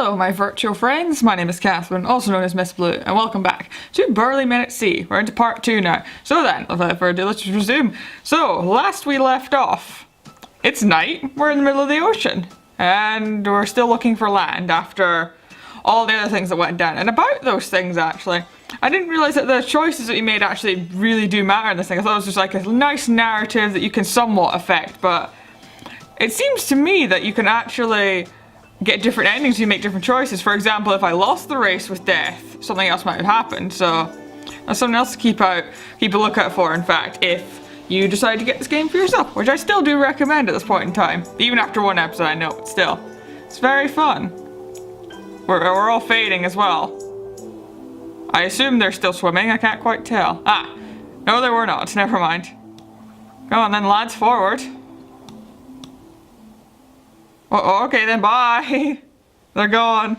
Hello my virtual friends, my name is Catherine, also known as Miss Blue, and welcome back to Burly Men At Sea. We're into part 2 now. So then, without further ado, let's just resume. So, last we left off, it's night, we're in the middle of the ocean, and we're still looking for land after all the other things that went down. And about those things actually, I didn't realise that the choices that you made actually really do matter in this thing. I thought it was just like a nice narrative that you can somewhat affect, but it seems to me that you can actually get different endings if you make different choices. For example, if I lost the race with death, something else might have happened, so that's something else to keep a lookout for, in fact, if you decide to get this game for yourself, which I still do recommend at this point in time. Even after one episode, I know, but still. It's very fun. We're all fading as well. I assume they're still swimming, I can't quite tell. Ah, no they were not, never mind. Go on then lads, forward. Oh, okay then, bye. They're gone.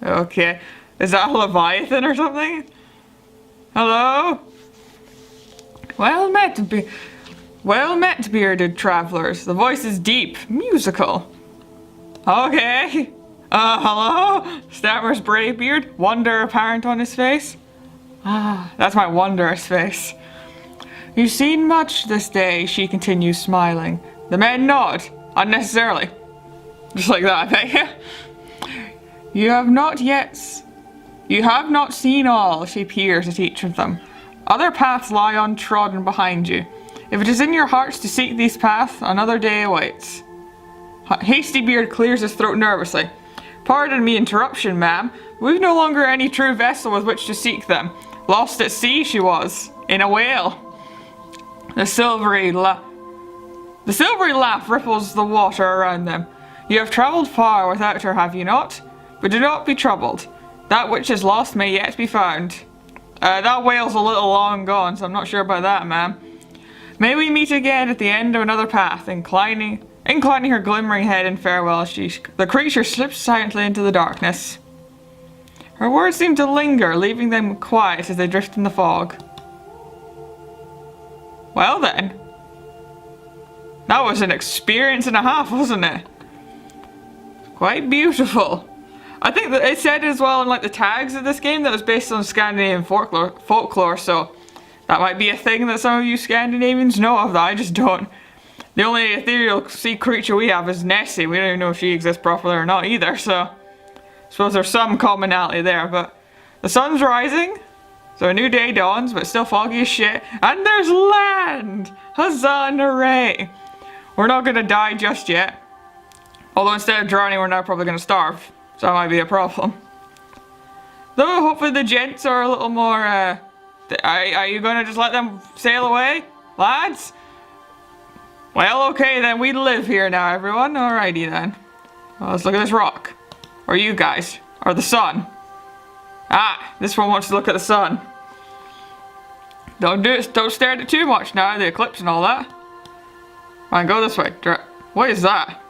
Okay. Is that a Leviathan or something? Hello? Well met, bearded travelers. The voice is deep, musical. Okay. Hello? Stammers Braybeard, wonder apparent on his face. Ah, that's my wondrous face. You've seen much this day, she continues smiling. The men nod, unnecessarily. Just like that, I think. You have not seen all, she peers at each of them. Other paths lie untrodden behind you. If it is in your hearts to seek these paths, another day awaits. Hasty Beard clears his throat nervously. Pardon me interruption, ma'am. We've no longer any true vessel with which to seek them. Lost at sea she was, in a whale. The silvery laugh ripples the water around them. You have travelled far without her, have you not? But do not be troubled. That which is lost may yet be found. That whale's a little long gone, so I'm not sure about that, ma'am. May we meet again at the end of another path, inclining her glimmering head in farewell, the creature slips silently into the darkness. Her words seem to linger, leaving them quiet as they drift in the fog. Well then. That was an experience and a half, wasn't it? Quite beautiful. I think that it said as well in like the tags of this game that it was based on Scandinavian folklore, so that might be a thing that some of you Scandinavians know of that I just don't. The only ethereal sea creature we have is Nessie. We don't even know if she exists properly or not either, so I suppose there's some commonality there, but the sun's rising. So a new day dawns, but still foggy as shit. And there's land! Huzzah and hooray! We're not gonna die just yet. Although instead of drowning, we're now probably gonna starve. So that might be a problem. Though hopefully the gents are a little more, are you gonna just let them sail away? Lads? Well, okay then, we live here now, everyone. Alrighty then. Well, let's look at this rock. Or you guys. Or the sun. Ah, this one wants to look at the sun. Don't stare at it too much now, the eclipse and all that. Fine, go this way. What is that?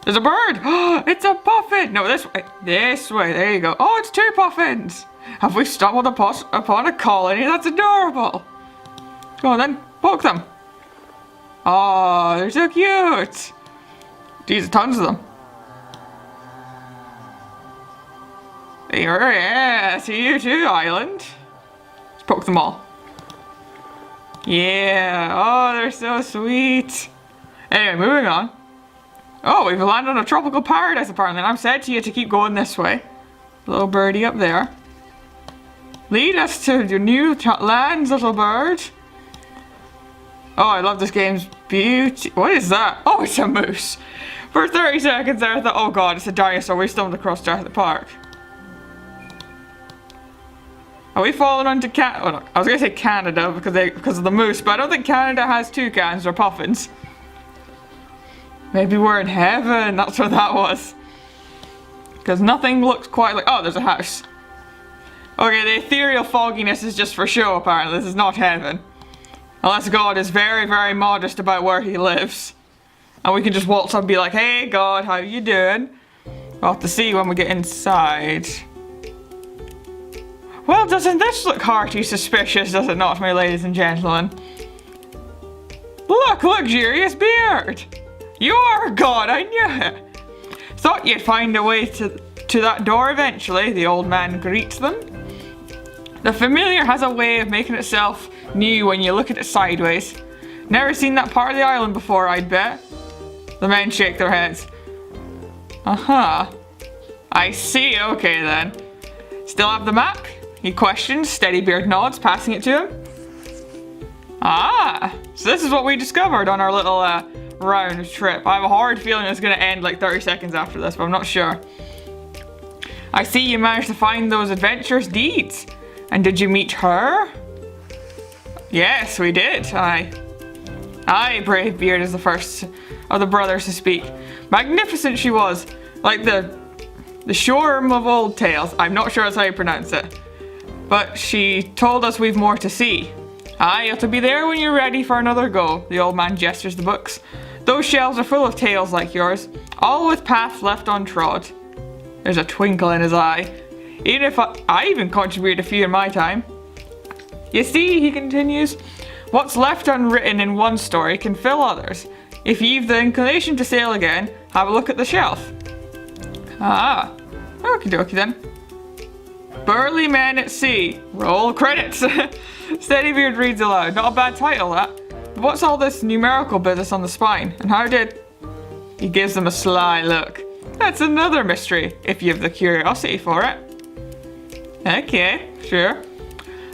There's a bird! It's a puffin! No, this way. This way, there you go. Oh, it's 2 puffins! Have we stumbled upon a colony? That's adorable! Go on then, poke them. Oh, they're so cute! Jeez, tons of them. Yeah, see you too, island. Let's poke them all. Yeah, oh, they're so sweet. Anyway, moving on. Oh, we've landed on a tropical paradise apparently, and I'm said to you to keep going this way. Little birdie up there. Lead us to your new lands, little bird. Oh, I love this game's beauty. What is that? Oh, it's a moose. For 30 seconds there, I thought, oh god, it's a dinosaur. We stumbled across Jurassic Park. Are we falling onto Canada? Oh, no, I was gonna say Canada because of the moose, but I don't think Canada has toucans or puffins. Maybe we're in heaven, that's what that was. Because nothing looks quite like... Oh, there's a house. Okay, the ethereal fogginess is just for show, apparently. This is not heaven. Unless God is very, very modest about where he lives. And we can just waltz up and be like, hey God, how you doing? We'll have to see when we get inside. Well, doesn't this look hearty suspicious, does it not, my ladies and gentlemen? Look, luxurious beard! You are a god, I knew it! Thought you'd find a way to that door eventually, the old man greets them. The familiar has a way of making itself new when you look at it sideways. Never seen that part of the island before, I'd bet. The men shake their heads. Uh-huh. I see, okay then. Still have the map? He questions, Steadybeard nods, passing it to him. Ah, so this is what we discovered on our little round trip. I have a hard feeling it's going to end like 30 seconds after this, but I'm not sure. I see you managed to find those adventurous deeds. And did you meet her? Yes, we did. Aye, Bravebeard is the first of the brothers to speak. Magnificent she was, like the shorm of old tales. I'm not sure that's how you pronounce it. But she told us we've more to see. Aye, you'll to be there when you're ready for another go. The old man gestures the books. Those shelves are full of tales like yours, all with paths left untrod. There's a twinkle in his eye. Even if I even contributed a few in my time. You see, he continues, what's left unwritten in one story can fill others. If you've the inclination to sail again, have a look at the shelf. Ah, okie dokie then. Burly Men at Sea. Roll credits. Steadybeard reads aloud. Not a bad title, that. But what's all this numerical business on the spine? And how did... He gives them a sly look. That's another mystery, if you have the curiosity for it. Okay, sure.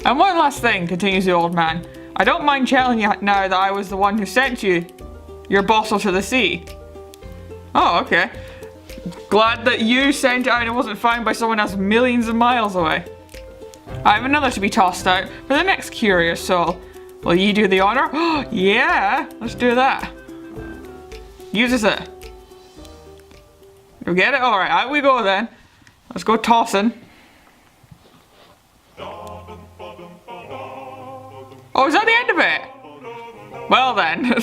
And one last thing, continues the old man. I don't mind telling you now that I was the one who sent you your bottle to the sea. Oh, okay. Glad that you sent it out and it wasn't found by someone else millions of miles away. I have another to be tossed out for the next curious soul. Will you do the honor? Oh, yeah, let's do that. Uses it. You get it? Alright, out we go then. Let's go tossing. Oh, is that the end of it? Well then.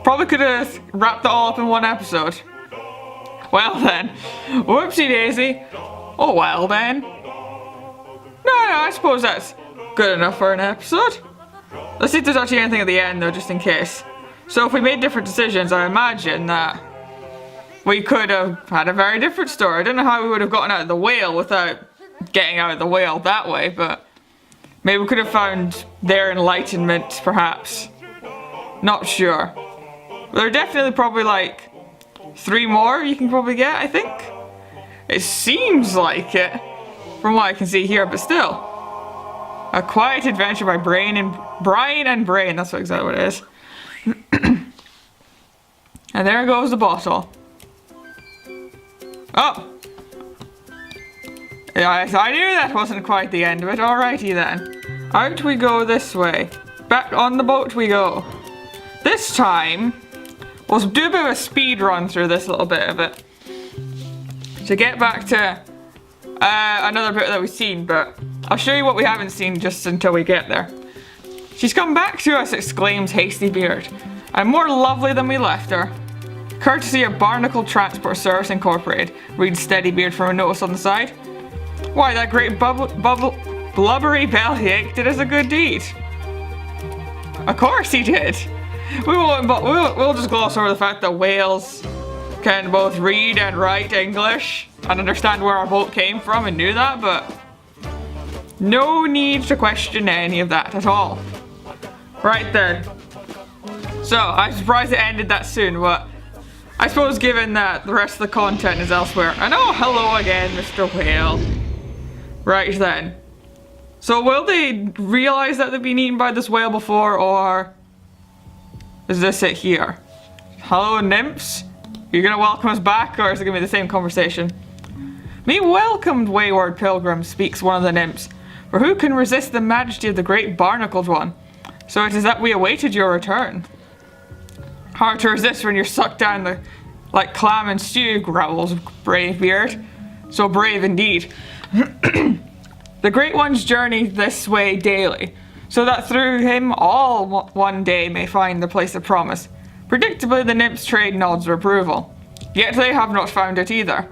Probably could have wrapped it all up in one episode. Well then. Whoopsie daisy. Oh well then. No, I suppose that's good enough for an episode. Let's see if there's actually anything at the end though, just in case. So if we made different decisions, I imagine that we could have had a very different story. I don't know how we would have gotten out of the whale without getting out of the whale that way, but maybe we could have found their enlightenment, perhaps. Not sure. There are definitely probably like 3 more you can probably get, I think. It seems like it, from what I can see here, but still. A Quiet Adventure by Brian and Brain, that's exactly what it is. And there goes the bottle. Oh! Yeah, I knew that wasn't quite the end of it. Alrighty then. Out we go this way. Back on the boat we go. This time, we'll do a bit of a speed run through this little bit of it. To get back to another bit that we've seen, but I'll show you what we haven't seen just until we get there. She's come back to us, exclaims Hasty Beard, and more lovely than we left her. Courtesy of Barnacle Transport Service Incorporated, reads Steadybeard from a notice on the side. Why, that great blubbery bellyache did us a good deed. Of course he did. We'll just gloss over the fact that whales can both read and write English and understand where our boat came from and knew that, but no need to question any of that at all. Right then. So, I'm surprised it ended that soon, but I suppose given that the rest of the content is elsewhere. And oh, hello again, Mr. Whale. Right then. So will they realize that they've been eaten by this whale before, or is this it here? Hello, nymphs? You're gonna welcome us back, or is it gonna be the same conversation? Me welcomed, wayward pilgrim, speaks one of the nymphs. For who can resist the majesty of the great barnacled one? So it is that we awaited your return. Hard to resist when you're sucked down like clam and stew, growls Bravebeard. So brave indeed. The Great Ones journey this way daily, so that through him all one day may find the place of promise. Predictably, the nymphs trade nods of approval. Yet they have not found it either.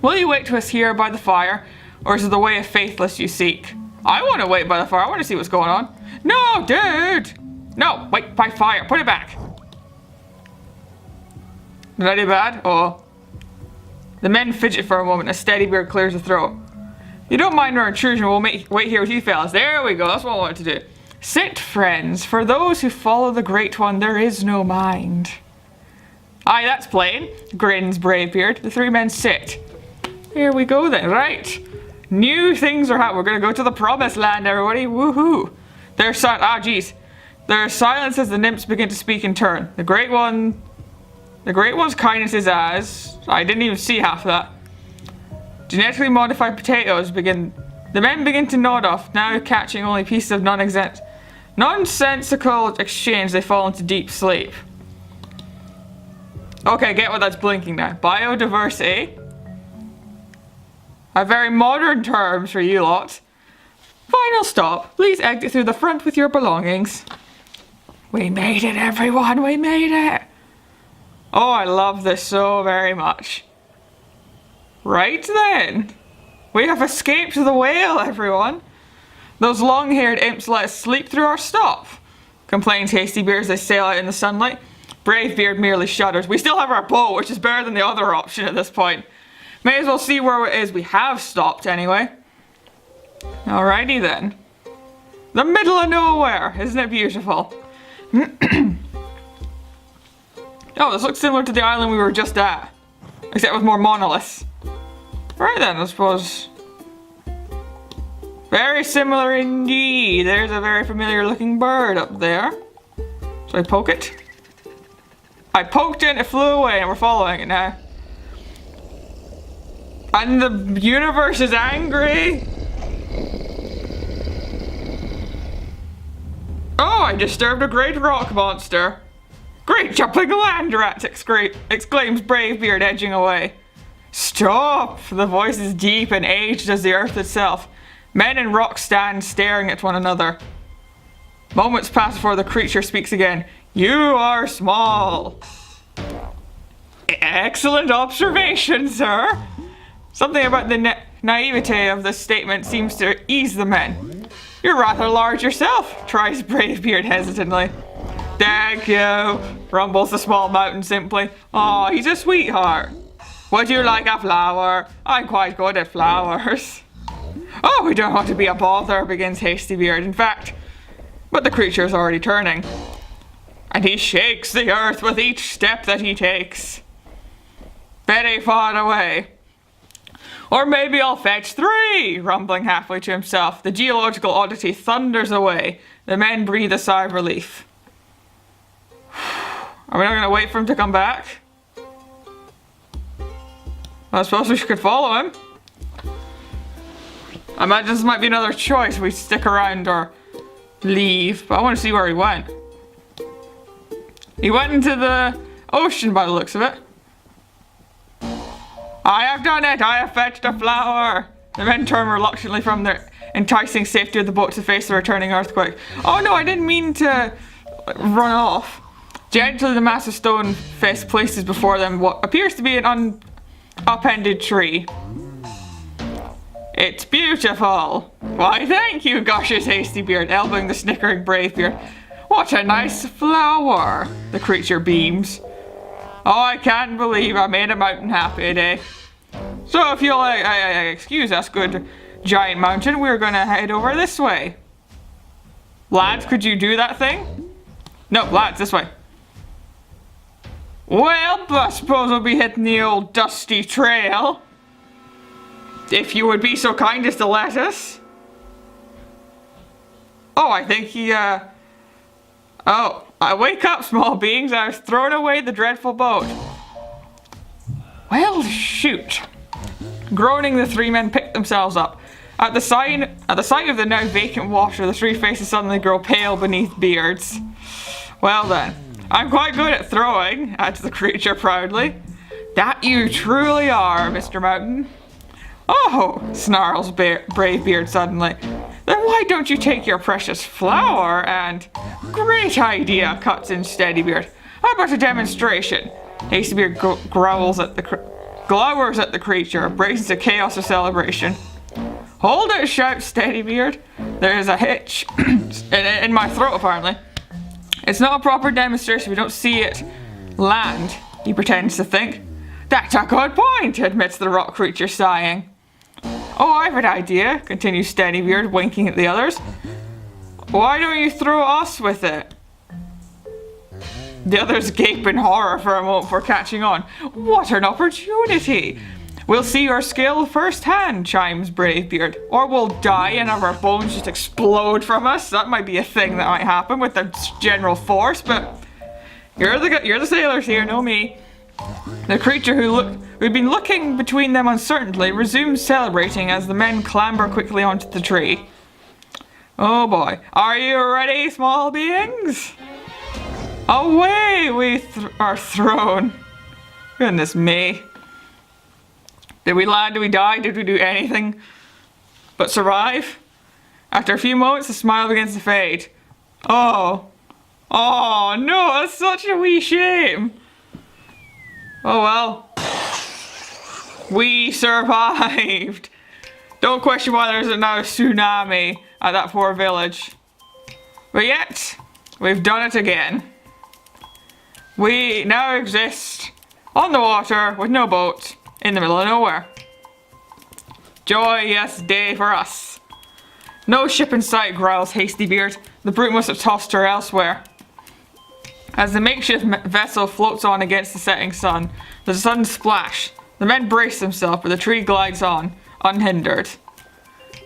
Will you wait to us here by the fire, or is it the way of faithless you seek? I want to wait by the fire. I want to see what's going on. No, dude! No, wait, by fire. Put it back. Did I do bad? Oh. The men fidget for a moment as Steadybeard clears the throat. You don't mind our intrusion, we'll wait here with you fellas. There we go, that's what I wanted to do. Sit, friends. For those who follow the Great One, there is no mind. Aye, that's plain, grins Bravebeard. The three men sit. Here we go then, right. New things are happening. We're gonna go to the promised land, everybody. Woohoo. There's silence as the nymphs begin to speak in turn. The Great One's kindness is as... I didn't even see half of that. Genetically modified potatoes begin... The men begin to nod off, now catching only pieces of nonsensical exchange. They fall into deep sleep. Okay, get what that's blinking now. Biodiversity. A very modern terms for you lot. Final stop. Please exit through the front with your belongings. We made it, everyone. We made it. Oh, I love this so very much. Right then. We have escaped the whale, everyone. Those long-haired imps let us sleep through our stop. Complains Hastybeard as they sail out in the sunlight. Bravebeard merely shudders. We still have our boat, which is better than the other option at this point. May as well see where it is we have stopped anyway. Alrighty then. The middle of nowhere. Isn't it beautiful? Oh, this looks similar to the island we were just at. Except with more monoliths. Right then, I suppose. Very similar indeed. There's a very familiar looking bird up there. So I poke it. I poked it and it flew away and we're following it now. And the universe is angry. Oh, I disturbed a great rock monster. Great jumping land rat, exclaims Bravebeard, edging away. Stop! The voice is deep and aged as the earth itself. Men and rocks stand staring at one another. Moments pass before the creature speaks again. You are small. Excellent observation, sir. Something about the naivete of this statement seems to ease the men. You're rather large yourself, tries Bravebeard hesitantly. Thank you, rumbles the small mountain simply. Aw, he's a sweetheart. Would you like a flower? I'm quite good at flowers. Oh, we don't want to be a bother, begins Hastybeard. In fact, but the creature is already turning. And he shakes the earth with each step that he takes. Very far away. Or maybe I'll fetch 3, rumbling halfway to himself. The Geological Oddity thunders away. The men breathe a sigh of relief. Are we not going to wait for him to come back? I suppose we could follow him. I imagine this might be another choice. We stick around or leave. But I want to see where he went. He went into the ocean by the looks of it. I have done it! I have fetched a flower! The men turn reluctantly from their enticing safety of the boat to face the returning earthquake. Oh no, I didn't mean to run off. Gently, the massive stone face places before them what appears to be an upended tree. It's beautiful! Why, thank you, gushes Hastybeard, elbowing the snickering Bravebeard. What a nice flower! The creature beams. Oh, I can't believe I made a mountain happy today. So if you'll excuse us, good giant mountain, we're gonna head over this way. Lads, could you do that thing? No, lads, this way. Well, I suppose we'll be hitting the old dusty trail. If you would be so kind as to let us. Oh, I think he, Oh, wake up, small beings. I've thrown away the dreadful boat. Well, shoot. Groaning, the 3 men pick themselves up. At the sight of the now vacant water, the 3 faces suddenly grow pale beneath beards. Well then, I'm quite good at throwing, adds the creature proudly. That you truly are, Mr. Mountain. Oh, snarls Bravebeard suddenly. Then why don't you take your precious flower and... Great idea, cuts in Steadybeard. How about a demonstration? Hastybeard glowers at the creature, breaks into chaos of celebration. Hold it, shouts Steadybeard. There is a hitch in my throat, apparently. It's not a proper demonstration. We don't see it land, he pretends to think. That's a good point, admits the rock creature, sighing. Oh, I have an idea, continues Steadybeard, winking at the others. Why don't you throw us with it? The others gape in horror for a moment before catching on. What an opportunity! We'll see your skill firsthand, chimes Bravebeard. Or we'll die and have our bones just explode from us. That might be a thing that might happen with the general force, but you're the sailors here, no me. The creature who'd been looking between them uncertainly resumes celebrating as the men clamber quickly onto the tree. Oh boy. Are you ready, small beings? Away we are thrown. Goodness me. Did we land? Did we die? Did we do anything but survive? After a few moments, the smile begins to fade. Oh. Oh no, that's such a wee shame. Oh well. We survived. Don't question why there's now a tsunami at that poor village. But yet, we've done it again. We now exist on the water with no boat in the middle of nowhere. Joyous day for us. No ship in sight, growls Hastybeard. The brute must have tossed her elsewhere. As the makeshift vessel floats on against the setting sun, there's a sudden splash. The men brace themselves, but the tree glides on, unhindered.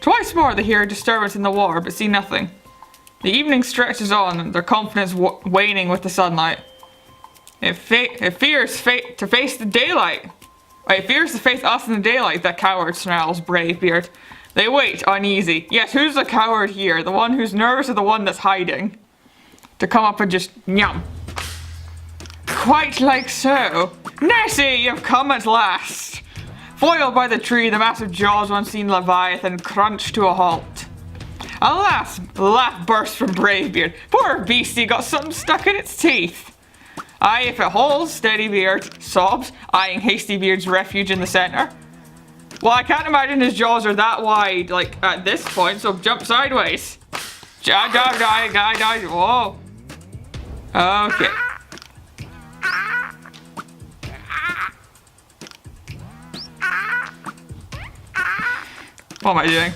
Twice more they hear a disturbance in the water, but see nothing. The evening stretches on, their confidence waning with the sunlight. It fears to face the daylight. It fears to face us in the daylight, that coward, snarls Bravebeard. They wait, uneasy. Yes, who's the coward here? The one who's nervous or the one that's hiding? To come up and just yum. Quite like so. Nessie, you've come at last. Foiled by the tree, the massive jaws of unseen Leviathan crunch to a halt. A laugh bursts from Bravebeard. Poor beastie got something stuck in its teeth. Aye, if it holds, Steadybeard sobs, eyeing Hastybeard's refuge in the centre. Well, I can't imagine his jaws are that wide, like, at this point, so jump sideways. Whoa. Okay. What am I doing?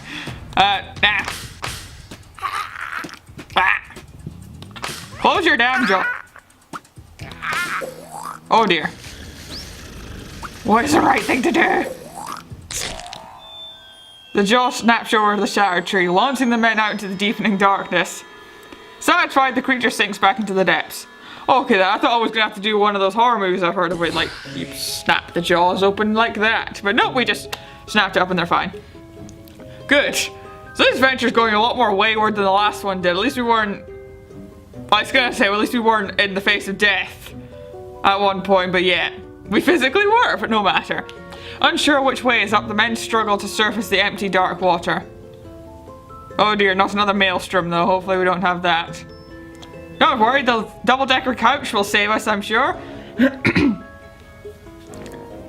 Close your damn jaw. Oh dear. What is the right thing to do? The jaw snaps over the shattered tree, launching the men out into the deepening darkness. Satisfied, the creature sinks back into the depths. Okay then, I thought I was gonna have to do one of those horror movies I've heard of where like you snap the jaws open like that. But no, we just snapped it up and they're fine. Good. So this adventure's going a lot more wayward than the last one did. At least we weren't... I was gonna say, well, at least we weren't in the face of death at one point, but yeah. We physically were, but no matter. Unsure which way is up, the men struggle to surface the empty dark water. Oh dear, not another maelstrom though. Hopefully we don't have that. Don't worry, the double-decker couch will save us, I'm sure.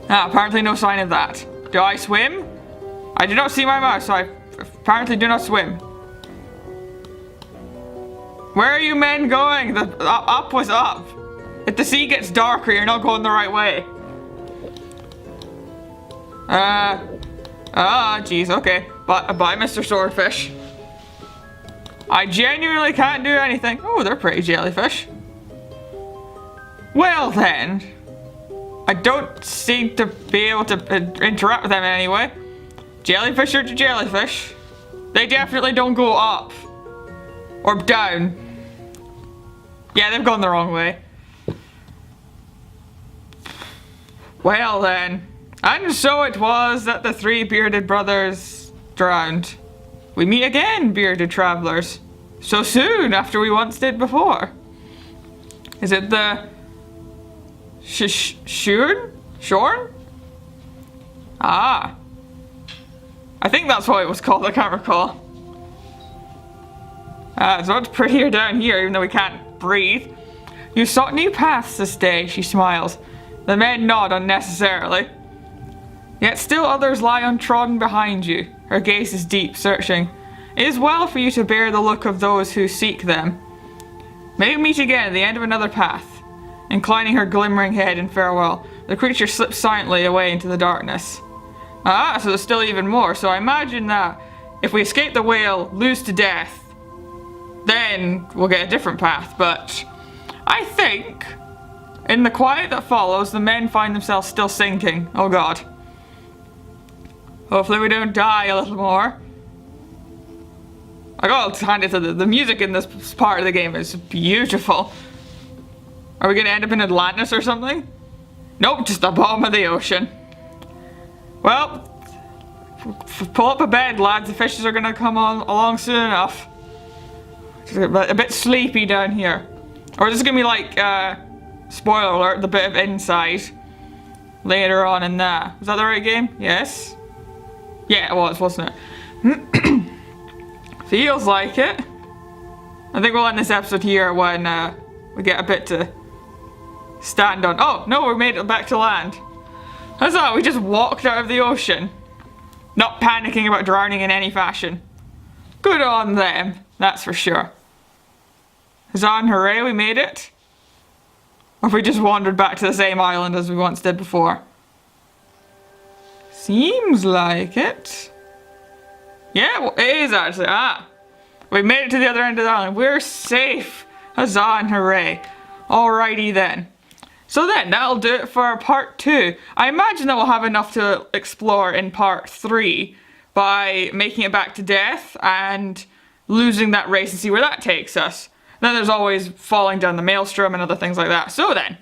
Apparently no sign of that. Do I swim? I do not see my mouse, so I apparently do not swim. Where are you men going? The up was up. If the sea gets darker, you're not going the right way. Jeez, okay. Bye, Mr. Swordfish. I genuinely can't do anything. Oh, they're pretty jellyfish. Well then. I don't seem to be able to interact with them in any way. Jellyfish are jellyfish. They definitely don't go up. Or down. Yeah, they've gone the wrong way. Well then. And so it was that the three bearded brothers drowned. We meet again, bearded travelers. So soon after we once did before. Is it the... Shorn? Ah. I think that's what it was called, I can't recall. It's much prettier down here, even though we can't breathe. You sought new paths this day, she smiles. The men nod unnecessarily. Yet still others lie untrodden behind you. Her gaze is deep, searching. It is well for you to bear the look of those who seek them. May we meet again at the end of another path. Inclining her glimmering head in farewell, the creature slips silently away into the darkness. Ah, so there's still even more. So I imagine that if we escape the whale, lose to death, then we'll get a different path. But I think in the quiet that follows, the men find themselves still sinking. Oh god. Hopefully we don't die a little more. I gotta hand it to the music in this part of the game is beautiful. Are we gonna end up in Atlantis or something? Nope, just the bottom of the ocean. Well, pull up a bed, lads. The fishes are gonna come on along soon enough. Just a bit sleepy down here. Or this is gonna be like, spoiler alert, the bit of inside later on in that. Was that the right game? Yes? Yeah, it was, wasn't it? Feels like it. I think we'll end this episode here when we get a bit to stand on. Oh, no, we made it back to land. How's that? We just walked out of the ocean. Not panicking about drowning in any fashion. Good on them, that's for sure. Huzzah and hooray, we made it? Or have we just wandered back to the same island as we once did before? Seems like it. Yeah, well, it is actually. Ah, we made it to the other end of the island. We're safe. Huzzah and hooray. Alrighty then. So then, that'll do it for part 2. I imagine that we'll have enough to explore in part 3 by making it back to death and losing that race and see where that takes us. Then there's always falling down the maelstrom and other things like that. So then,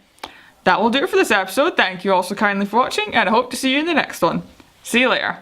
that will do it for this episode. Thank you all so kindly for watching, and I hope to see you in the next one. See you later.